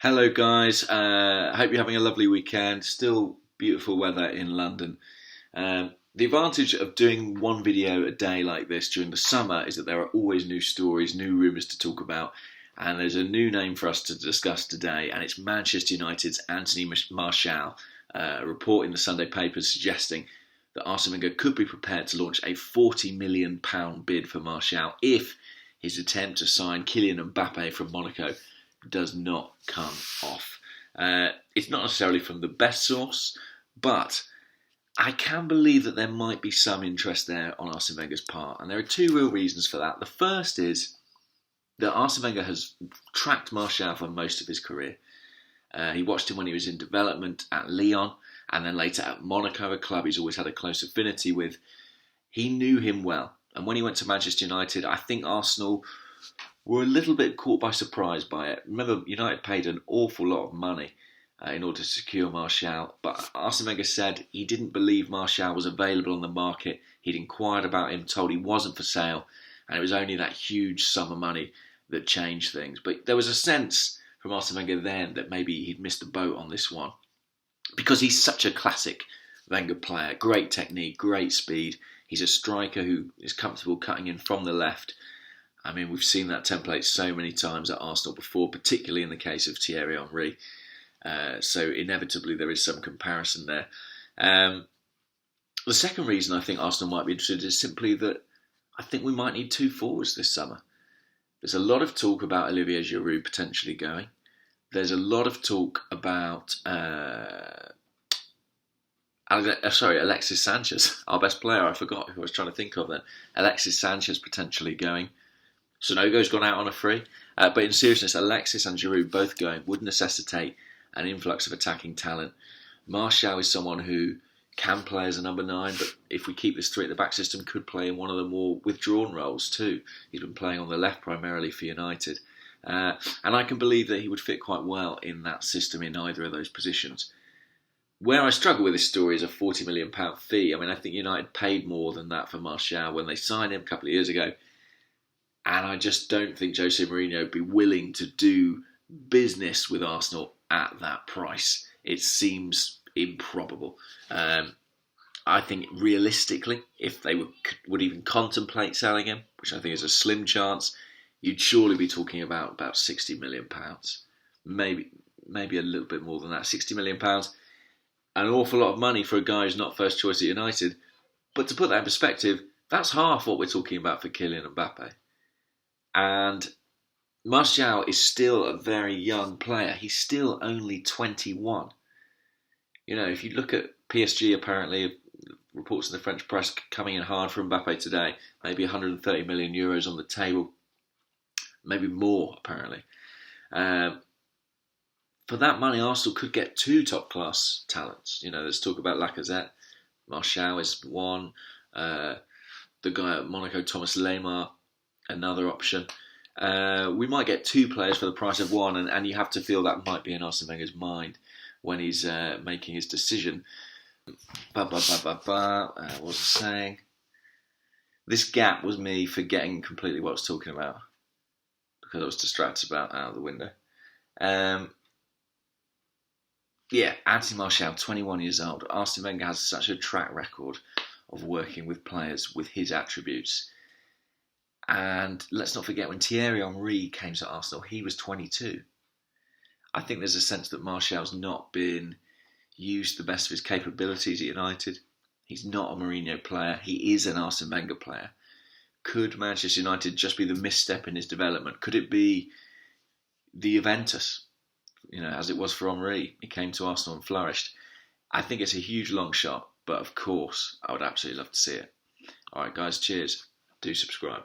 Hello guys, hope you're having a lovely weekend. Still beautiful weather in London. The advantage of doing one video a day like this during the summer is that there are always new stories, new rumours to talk about, and there's a new name for us to discuss today, and it's Manchester United's Anthony Martial. A report in the Sunday papers suggesting that Arsene Wenger could be prepared to launch a £40 million bid for Martial if his attempt to sign Kylian Mbappe from Monaco does not come off. It's not necessarily from the best source, but I can believe that there might be some interest there on Arsene Wenger's part, and there are two real reasons for that. The first is that Arsene Wenger has tracked Martial for most of his career. He watched him when he was in development at Lyon, and then later at Monaco, a club he's always had a close affinity with. He knew him well, and when he went to Manchester United, I think Arsenal were a little bit caught by surprise by it. Remember, United paid an awful lot of money in order to secure Martial, but Arsene Wenger said he didn't believe Martial was available on the market. He'd inquired about him, told he wasn't for sale, and it was only that huge sum of money that changed things. But there was a sense from Arsene Wenger then that maybe he'd missed the boat on this one, because he's such a classic Wenger player. Great technique, great speed. He's a striker who is comfortable cutting in from the left. I mean, we've seen that template so many times at Arsenal before, particularly in the case of Thierry Henry. So inevitably there is some comparison there. The second reason I think Arsenal might be interested is simply that I think we might need two forwards this summer. There's a lot of talk about Olivier Giroud potentially going. There's a lot of talk about Alexis Sanchez, our best player. I forgot who I was trying to think of then. Alexis Sanchez potentially going. Sonogo's gone out on a free. But in seriousness, Alexis and Giroud both going would necessitate an influx of attacking talent. Martial is someone who can play as a number 9, but if we keep this three at the back system, could play in one of the more withdrawn roles too. He's been playing on the left primarily for United. And I can believe that he would fit quite well in that system in either of those positions. Where I struggle with this story is a £40 million fee. I mean, I think United paid more than that for Martial when they signed him a couple of years ago. And I just don't think Jose Mourinho would be willing to do business with Arsenal at that price. It seems improbable. I think realistically, if they would even contemplate selling him, which I think is a slim chance, you'd surely be talking about £60 million. Maybe a little bit more than that. £60 million, an awful lot of money for a guy who's not first choice at United. But to put that in perspective, that's half what we're talking about for Kylian Mbappe. And Martial is still a very young player. He's still only 21. You know, if you look at PSG, apparently, reports in the French press coming in hard for Mbappe today, maybe 130 million euros on the table, maybe more, apparently. For that money, Arsenal could get two top-class talents. You know, let's talk about Lacazette. Martial is one. The guy at Monaco, Thomas Lemar, another option. We might get two players for the price of one, and you have to feel that might be in Arsene Wenger's mind when he's making his decision. What was I saying? This gap was me forgetting completely what I was talking about because I was distracted about out of the window. Anthony Martial, 21 years old. Arsene Wenger has such a track record of working with players with his attributes. And let's not forget, when Thierry Henry came to Arsenal, he was 22. I think there's a sense that Martial's not been used to the best of his capabilities at United. He's not a Mourinho player. He is an Arsene Wenger player. Could Manchester United just be the misstep in his development? Could it be the Juventus, as it was for Henry? He came to Arsenal and flourished. I think it's a huge long shot, but of course, I would absolutely love to see it. All right, guys, cheers. Do subscribe.